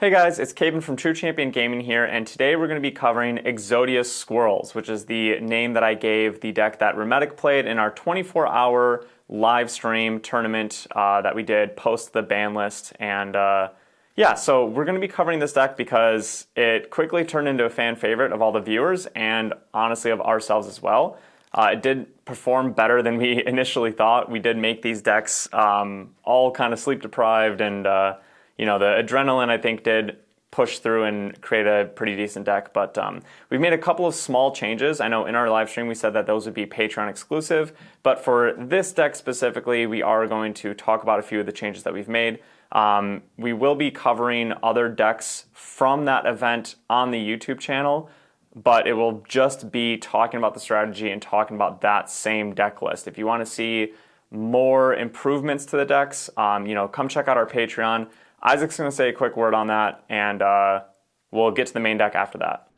Hey guys, it's Caban from True Champion Gaming here, and today we're going to be covering Exodia Squirrels, which is the name that I gave the deck that Remetic played in our 24-hour live stream tournament that we did post the ban list. And yeah, so we're going to be covering this deck because it quickly turned into a fan favorite of all the viewers and honestly of ourselves as well. It did perform better than we initially thought. We did make these decks all kind of sleep deprived, and you know, the adrenaline I think did push through and create a pretty decent deck. But we've made a couple of small changes. I know in our live stream we said that those would be Patreon exclusive, but for this deck specifically, we are going to talk about a few of the changes that we've made. We will be covering other decks from that event on the YouTube channel, but it will just be talking about the strategy and talking about that same deck list. If you want to see more improvements to the decks, you know, come check out our Patreon. Isaac's going to say a quick word on that, and we'll get to the main deck after that.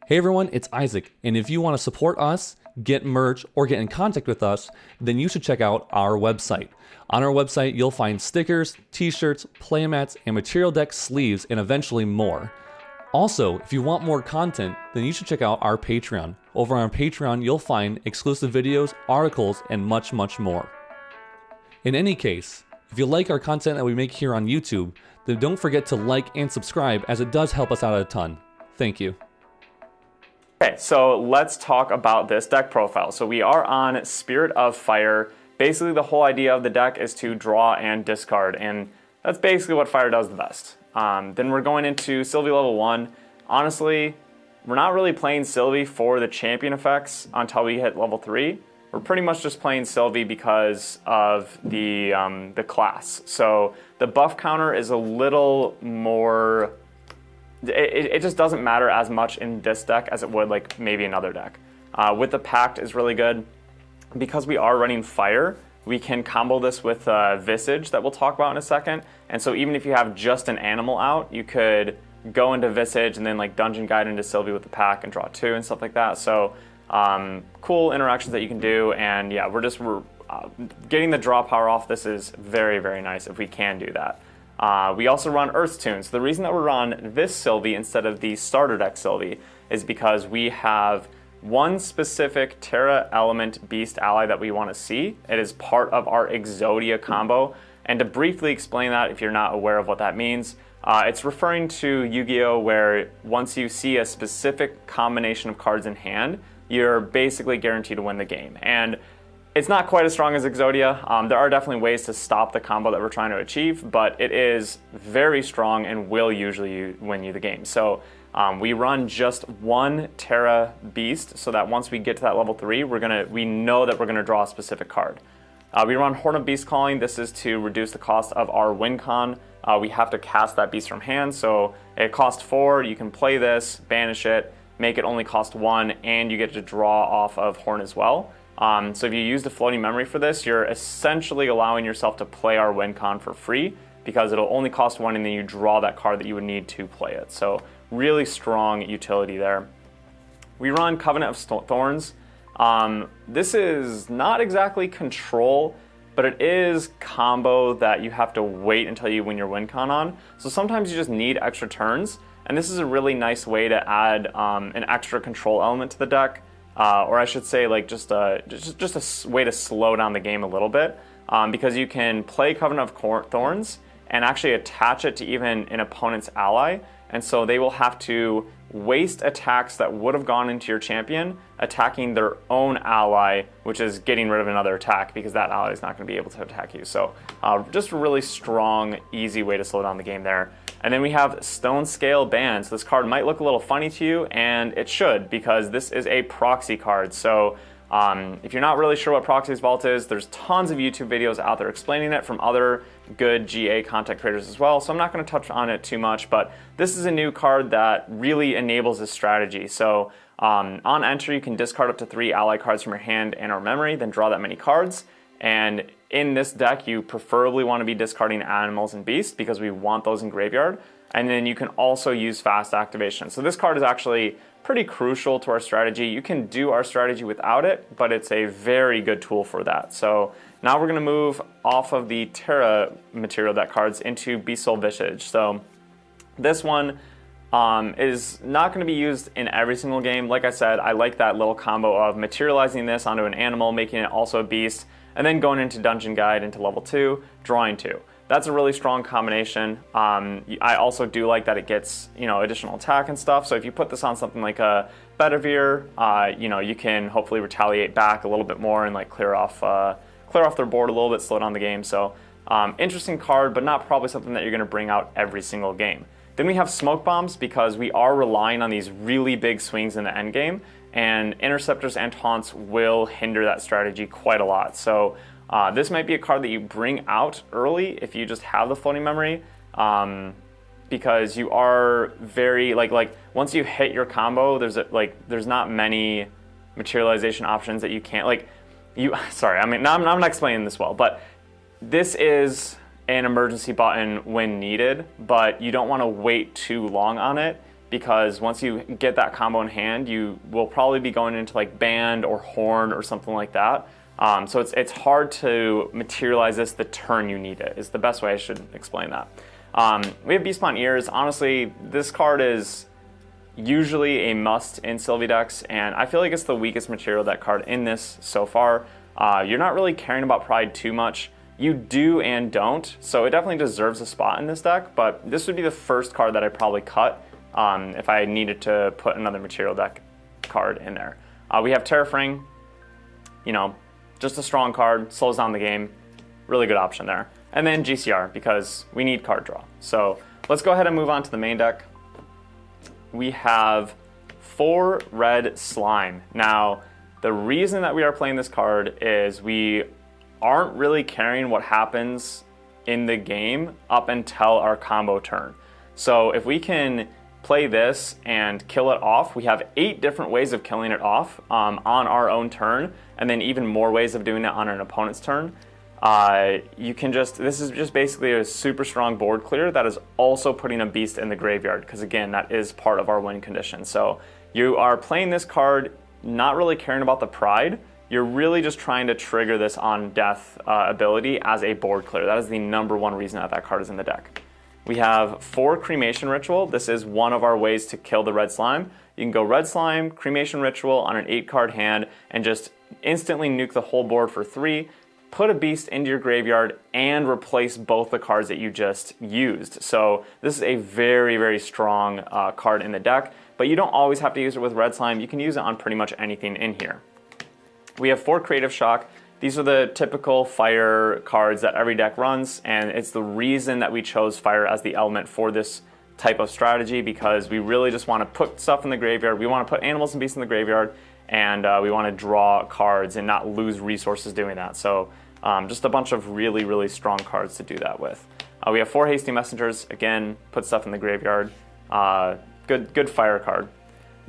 Hey everyone, it's Isaac, and if you want to support us, get merch, or get in contact with us, then you should check out our website. On our website, you'll find stickers, t-shirts, playmats, and material deck sleeves, and eventually more. Also, if you want more content, then you should check out our Patreon. Over on Patreon, you'll find exclusive videos, articles, and much, much more. In any case, if you like our content that we make here on YouTube, then don't forget to like and subscribe, as it does help us out a ton. Thank you. Okay, so let's talk about this deck profile. So we are on Spirit of Fire. Basically, the whole idea of the deck is to draw and discard, and that's basically what Fire does the best. Then we're going into Silvie level 1. Honestly, we're not really playing Silvie for the champion effects until we hit level 3. We're pretty much just playing Silvie because of the class. So the buff counter is a little more, it just doesn't matter as much in this deck as it would like maybe another deck. With the Pact is really good. Because we are running Fire, we can combo this with Visage that we'll talk about in a second. And so even if you have just an animal out, you could go into Visage and then like Dungeon Guide into Silvie with the Pack and draw 2 and stuff like that. So cool interactions that you can do, and yeah, we're getting the draw power off. This is very, very nice if we can do that. We also run Earth's Tunes. The reason that we run this Silvie instead of the starter deck Silvie is because we have one specific Terra Element Beast ally that we want to see. It is part of our Exodia combo, and to briefly explain that if you're not aware of what that means, it's referring to Yu-Gi-Oh! Where once you see a specific combination of cards in hand, you're basically guaranteed to win the game. And it's not quite as strong as Exodia. There are definitely ways to stop the combo that we're trying to achieve, but it is very strong and will usually win you the game. So we run just one Terra Beast so that once we get to that level 3, we know that we're gonna draw a specific card. We run Horn of Beast Calling. This is to reduce the cost of our win con. We have to cast that beast from hand, so it costs 4. You can play this, banish it, make it only cost 1, and you get to draw off of Horn as well. So if you use the floating memory for this, you're essentially allowing yourself to play our win con for free because it'll only cost 1 and then you draw that card that you would need to play it. So really strong utility there. We run Covenant of Thorns. This is not exactly control, but it is combo that you have to wait until you win your win con on. So sometimes you just need extra turns, and this is a really nice way to add an extra control element to the deck, or I should say like just a way to slow down the game a little bit, because you can play Covenant of Thorns and actually attach it to even an opponent's ally, and so they will have to waste attacks that would have gone into your champion attacking their own ally, which is getting rid of another attack because that ally is not going to be able to attack you. So just a really strong, easy way to slow down the game there. And then we have Stone Scale Band. So this card might look a little funny to you, and it should, because this is a proxy card. So if you're not really sure what Proxy's Vault is, there's tons of YouTube videos out there explaining it from other good GA content creators as well, so I'm not going to touch on it too much, but this is a new card that really enables this strategy. So on entry, you can discard up to 3 ally cards from your hand and or memory, then draw that many cards. And in this deck, you preferably want to be discarding animals and beasts because we want those in graveyard. And then you can also use fast activation. So this card is actually pretty crucial to our strategy. You can do our strategy without it, but it's a very good tool for that. So now we're going to move off of the Terra material deck cards into Beast Soul Visage. So This one is not going to be used in every single game. Like I said, I like that little combo of materializing this onto an animal, making it also a beast, and then going into Dungeon Guide into level 2, drawing 2. That's a really strong combination. I also do like that it gets, additional attack and stuff. So if you put this on something like a Bedivere, you can hopefully retaliate back a little bit more and like clear off their board a little bit, slow down the game. So interesting card, but not probably something that you're going to bring out every single game. Then we have Smoke Bombs because we are relying on these really big swings in the end game, and Interceptors and Taunts will hinder that strategy quite a lot. So this might be a card that you bring out early if you just have the floating memory, because you are very like once you hit your combo, there's not many materialization options that you can't Sorry, I'm not explaining this well, but this is an emergency button when needed, but you don't want to wait too long on it, because once you get that combo in hand, you will probably be going into like Band or Horn or something like that. So it's hard to materialize this the turn you need it, is the best way I should explain that. We have Beastpawn Ears. Honestly, this card is usually a must in Silvie decks, and I feel like it's the weakest material deck card in this so far. You're not really caring about Pride too much. You do and don't, so it definitely deserves a spot in this deck, but this would be the first card that I probably cut if I needed to put another material deck card in there. We have Terrafring, just a strong card, slows down the game, really good option there. And then GCR, because we need card draw. So let's go ahead and move on to the main deck. We have 4 red slime. Now, the reason that we are playing this card is we aren't really caring what happens in the game up until our combo turn. So if we can play this and kill it off, we have 8 different ways of killing it off on our own turn, and then even more ways of doing it on an opponent's turn. This is just basically a super strong board clear that is also putting a beast in the graveyard, because again, that is part of our win condition. So you are playing this card not really caring about the Pride. You're really just trying to trigger this on death ability as a board clear. That is the #1 reason that card is in the deck. We have 4 Cremation Ritual. This is one of our ways to kill the red slime. You can go red slime, Cremation Ritual on an 8-card hand, and just instantly nuke the whole board for 3, put a beast into your graveyard, and replace both the cards that you just used. So this is a very, very strong card in the deck, but you don't always have to use it with red slime. You can use it on pretty much anything in here. We have 4 Creative Shock. These are the typical fire cards that every deck runs, and it's the reason that we chose fire as the element for this type of strategy, because we really just want to put stuff in the graveyard. We want to put animals and beasts in the graveyard, and we want to draw cards and not lose resources doing that. So just a bunch of really, really strong cards to do that with. We have 4 Hasty Messengers. Again, put stuff in the graveyard. Good fire card.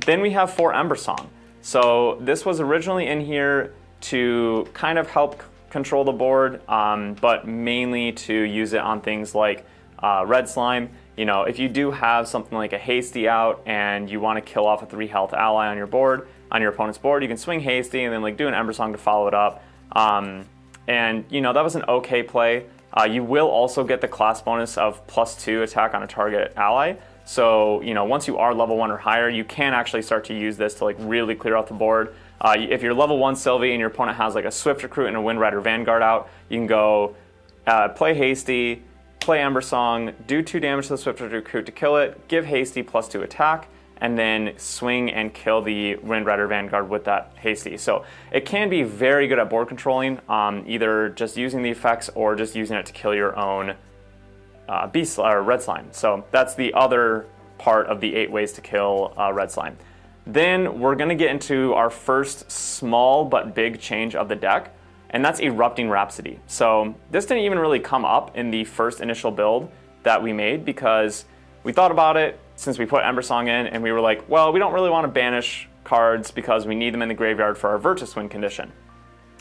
Then we have 4 Ember Song. So this was originally in here to kind of help control the board, but mainly to use it on things like red slime. If you do have something like a Hasty out and you want to kill off a 3 health ally on your board, on your opponent's board, you can swing Hasty and then do an Ember Song to follow it up. And that was an okay play. You will also get the class bonus of +2 attack on a target ally. So, once you are level 1 or higher, you can actually start to use this to really clear out the board. If you're level 1 Silvie and your opponent has a Swift Recruit and a Wind Rider Vanguard out, you can go play Hasty, play Ember Song, do 2 damage to the Swift Recruit to kill it, give Hasty +2 attack, and then swing and kill the Wind Rider Vanguard with that Hasty. So it can be very good at board controlling, either just using the effects or just using it to kill your own beast or red slime. So that's the other part of the 8 ways to kill red slime. Then we're going to get into our first small but big change of the deck, and that's Erupting Rhapsody. So this didn't even really come up in the first initial build that we made, because we thought about it since we put Ember Song in, and we were like, well, we don't really want to banish cards because we need them in the graveyard for our Virtus win condition.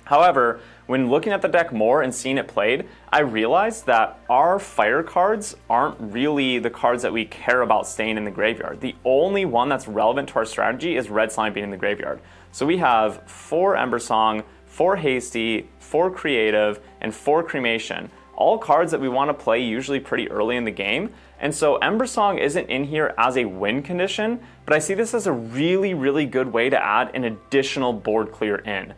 However, when looking at the deck more and seeing it played, I realized that our fire cards aren't really the cards that we care about staying in the graveyard. The only one that's relevant to our strategy is red slime being in the graveyard. So we have 4 Ember Song, 4 Hasty, 4 Creative, and 4 Cremation. All cards that we want to play usually pretty early in the game, And so Ember Song isn't in here as a win condition, but I see this as a really, really good way to add an additional board clear in.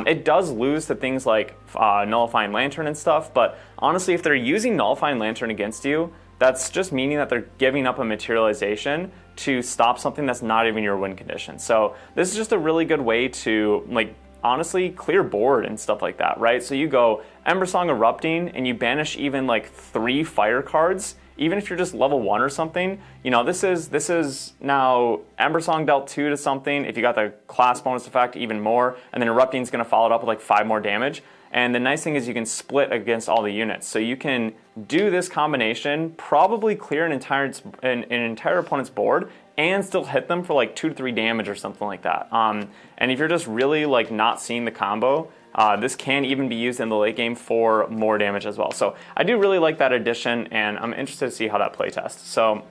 It does lose to things like Nullifying Lantern and stuff, but honestly, if they're using Nullifying Lantern against you, that's just meaning that they're giving up a materialization to stop something that's not even your win condition. So this is just a really good way to, like, honestly clear board and stuff like that, right? So you go Ember Song Erupting and you banish even like 3 fire cards, even if you're just level 1 or something. You know, this is now Ember Song dealt 2 to something. If you got the class bonus effect, even more, and then Erupting is going to follow it up with like 5 more damage. And the nice thing is you can split against all the units. So you can do this combination, probably clear an entire opponent's board and still hit them for like 2 to 3 damage or something like that. And if you're just really like not seeing the combo, this can even be used in the late game for more damage as well. So I do really like that addition, and I'm interested to see how that play tests. So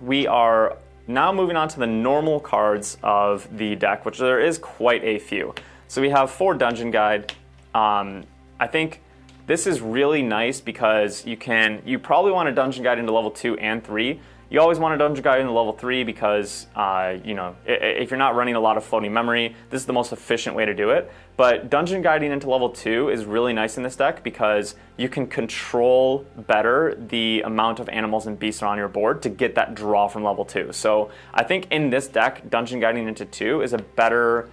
we are now moving on to the normal cards of the deck, which there is quite a few. So we have 4 Dungeon Guide. I think this is really nice because you probably want a Dungeon Guide into level 2 and 3. You always want a Dungeon Guide into level 3 because, you know, if you're not running a lot of floating memory, this is the most efficient way to do it. But Dungeon Guiding into level 2 is really nice in this deck because you can control better the amount of animals and beasts on your board to get that draw from level 2. So I think in this deck, Dungeon Guiding into 2 is a better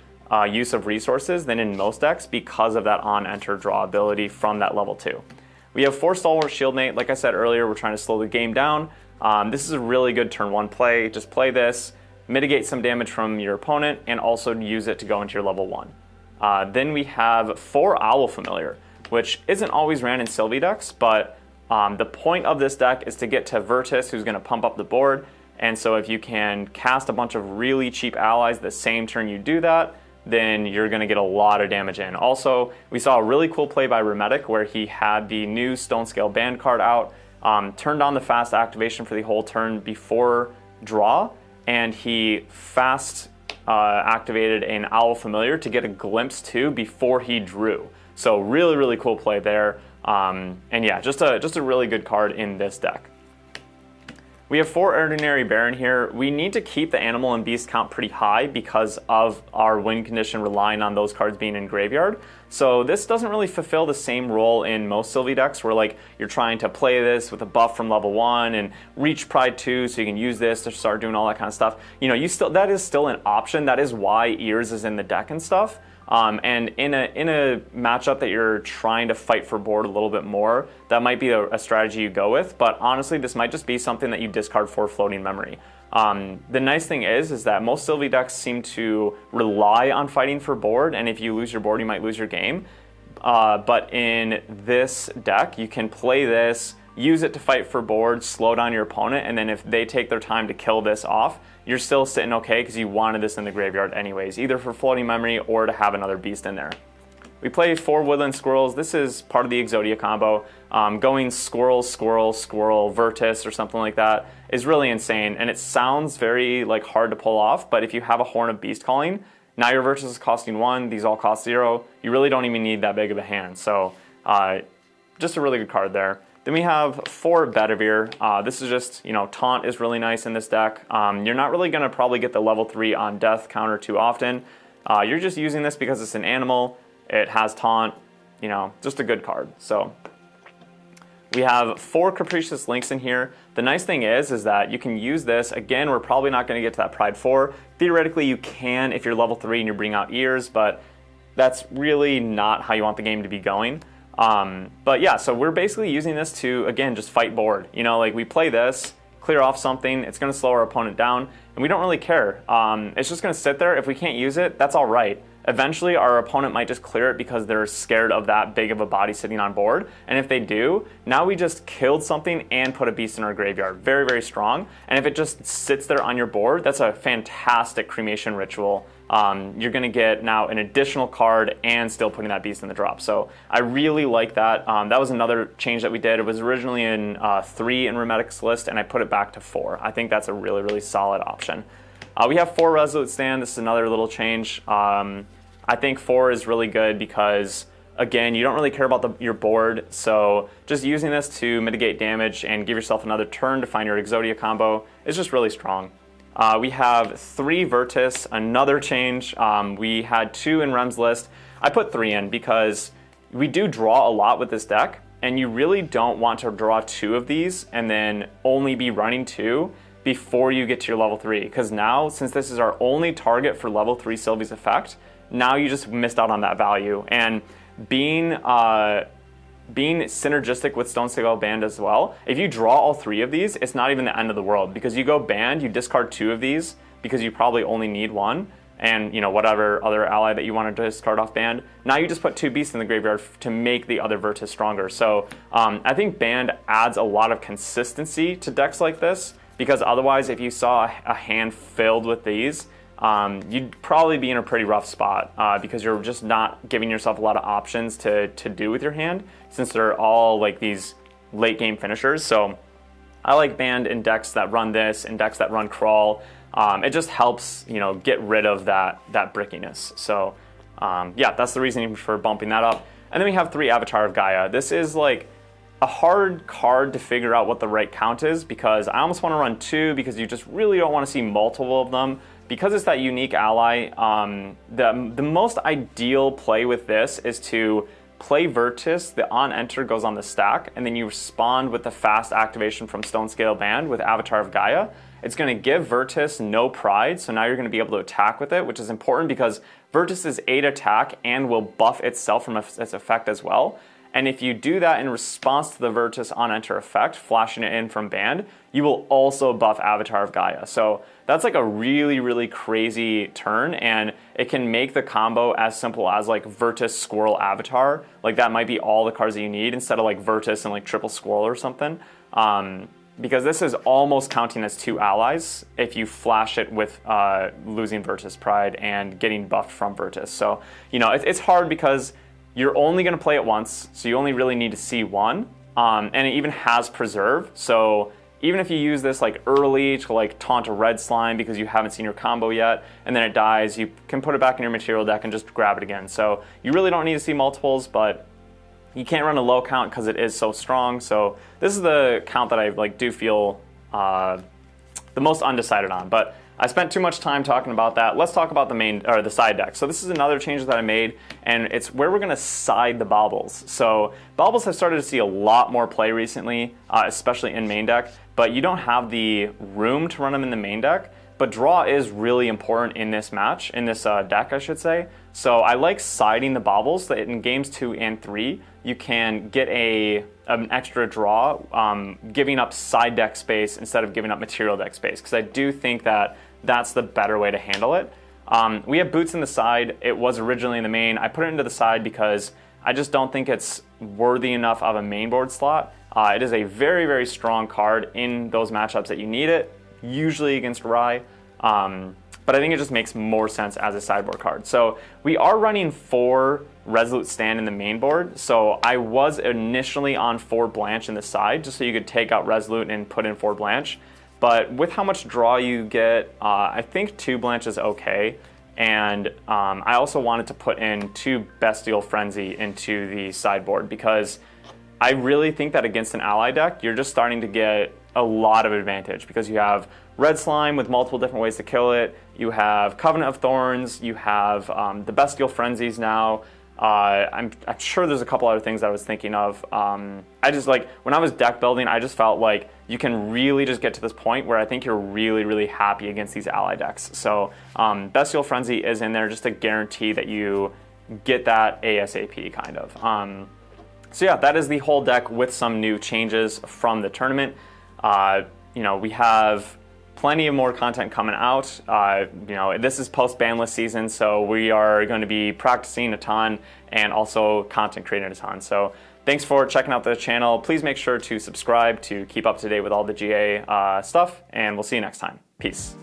use of resources than in most decks because of that on-enter draw ability from that level 2. We have 4 Stalwart Shield Knight. Like I said earlier, we're trying to slow the game down. This is a really good turn 1 play. Just play this, mitigate some damage from your opponent, and also use it to go into your level 1. Then we have 4 Owl Familiar, which isn't always ran in Silvie decks, but the point of this deck is to get to Virtus, who's going to pump up the board. And so if you can cast a bunch of really cheap allies the same turn you do that, then you're going to get a lot of damage in. Also, we saw a really cool play by Remetic where he had the new Stone Scale Band card out, turned on the fast activation for the whole turn before draw, and he fast activated an Owl Familiar to get a glimpse too before he drew. So really, really cool play there. And yeah, just a really good card in this deck. We have 4 Ordinary Baron here. We need to keep the animal and beast count pretty high because of our win condition relying on those cards being in graveyard. So this doesn't really fulfill the same role in most Silvie decks where like you're trying to play this with a buff from level 1 and reach Pride 2 so you can use this to start doing all that kind of stuff. You know, that is still an option. That is why Ears is in the deck and stuff. And in a matchup that you're trying to fight for board a little bit more, that might be a strategy you go with. But honestly, this might just be something that you discard for floating memory. The nice thing is that most Silvie decks seem to rely on fighting for board, and if you lose your board, you might lose your game. But in this deck, you can play this, use it to fight for board, slow down your opponent, and then if they take their time to kill this off, you're still sitting okay because you wanted this in the graveyard anyways, either for floating memory or to have another beast in there. We play 4 Woodland Squirrels. This is part of the Exodia combo. Going Squirrel, Squirrel, Squirrel, Virtus or something like that is really insane, and it sounds very like hard to pull off, but if you have a Horn of Beast Calling, now your Virtus is costing 1, these all cost 0, you really don't even need that big of a hand. So just a really good card there. Then we have 4 Bedivere. This is just, you know, Taunt is really nice in this deck. You're not really going to probably get the level 3 on death counter too often. You're just using this because it's an animal. It has Taunt, you know, just a good card. So we have 4 Capricious Links in here. The nice thing is that you can use this. Again, we're probably not going to get to that Pride 4. Theoretically, you can if you're level 3 and you're bringing out Ears, but that's really not how you want the game to be going. But yeah, so we're basically using this to, again, just fight board. You know, like we play this, clear off something, it's going to slow our opponent down, and we don't really care. It's just going to sit there. If we can't use it, that's all right. Eventually, our opponent might just clear it because they're scared of that big of a body sitting on board. And if they do, now we just killed something and put a beast in our graveyard. Very, very strong. And if it just sits there on your board, that's a fantastic cremation ritual. You're going to get now an additional card and still putting that beast in the drop. So I really like that. That was another change that we did. It was originally in 3 in Remetic's list, and I put it back to 4. I think that's a really, really solid option. We have 4 Resolute Stand. This is another little change. I think 4 is really good because Again, you don't really care about your board, so just using this to mitigate damage and give yourself another turn to find your Exodia combo is just really strong. We have 3 Virtus, another change. We had 2 in Rem's list. I put 3 in because we do draw a lot with this deck, and you really don't want to draw 2 of these and then only be running 2 before you get to your level 3. Because now, since this is our only target for level 3 Silvie's effect, now you just missed out on that value. And being synergistic with Stonescale Band as well, if you draw all 3 of these, it's not even the end of the world, because you go Band, you discard 2 of these because you probably only need 1, and whatever other ally that you want to discard off Band. Now you just put 2 beasts in the graveyard to make the other Virtus stronger. So I think Band adds a lot of consistency to decks like this, because otherwise if you saw a hand filled with these, you'd probably be in a pretty rough spot because you're just not giving yourself a lot of options to do with your hand, since they're all like these late game finishers. So I like Band in decks that run this, in decks that run Crawl. It just helps, get rid of that brickiness. So yeah, that's the reason for bumping that up. And then we have 3 Avatar of Gaia. This is like a hard card to figure out what the right count is, because I almost want to run 2 because you just really don't want to see multiple of them. Because it's that unique ally, the most ideal play with this is to play Virtus, the on-enter goes on the stack, and then you respond with the fast activation from Stonescale Band with Avatar of Gaia. It's going to give Virtus no pride, so now you're going to be able to attack with it, which is important because Virtus is 8 attack and will buff itself from its effect as well. And if you do that in response to the Virtus on-enter effect, flashing it in from Band, you will also buff Avatar of Gaia. So that's like a really, really crazy turn, and it can make the combo as simple as like Virtus Squirrel Avatar. Like that might be all the cards that you need instead of like Virtus and like triple Squirrel or something. Because this is almost counting as 2 allies if you flash it with losing Virtus Pride and getting buffed from Virtus. So, it's hard because you're only going to play it once, so you only really need to see 1. And it even has Preserve, so even if you use this like early to like taunt a red slime because you haven't seen your combo yet, and then it dies, you can put it back in your material deck and just grab it again. So you really don't need to see multiples, but you can't run a low count because it is so strong. So this is the count that I like do feel the most undecided on. But I spent too much time talking about that. Let's talk about the side deck. So this is another change that I made, and it's where we're going to side the baubles. So baubles have started to see a lot more play recently, especially in main deck, but you don't have the room to run them in the main deck. But draw is really important in this match, in this deck, I should say. So I like siding the baubles so that in games 2 and 3, you can get an extra draw, giving up side deck space instead of giving up material deck space, because I do think that that's the better way to handle it. We have Boots in the side. It was originally in the main. I put it into the side because I just don't think it's worthy enough of a main board slot. It is a very, very strong card in those matchups that you need it, usually against Rye. But I think it just makes more sense as a sideboard card. So we are running 4 Resolute Stand in the main board. So I was initially on 4 Blanche in the side, just so you could take out Resolute and put in 4 Blanche. But with how much draw you get, I think 2 Blanche is okay. And I also wanted to put in 2 Bestial Frenzy into the sideboard, because I really think that against an ally deck, you're just starting to get a lot of advantage, because you have Red Slime with multiple different ways to kill it, you have Covenant of Thorns, you have the Bestial Frenzies now. I'm sure there's a couple other things I was thinking of. I just like, when I was deck building, I just felt like you can really just get to this point where I think you're really, really happy against these ally decks. So Bestial Frenzy is in there just to guarantee that you get that ASAP kind of. So yeah, that is the whole deck with some new changes from the tournament. We have plenty of more content coming out. This is post-ban list season, so we are going to be practicing a ton and also content creating a ton. So thanks for checking out the channel. Please make sure to subscribe to keep up to date with all the GA stuff, and we'll see you next time. Peace.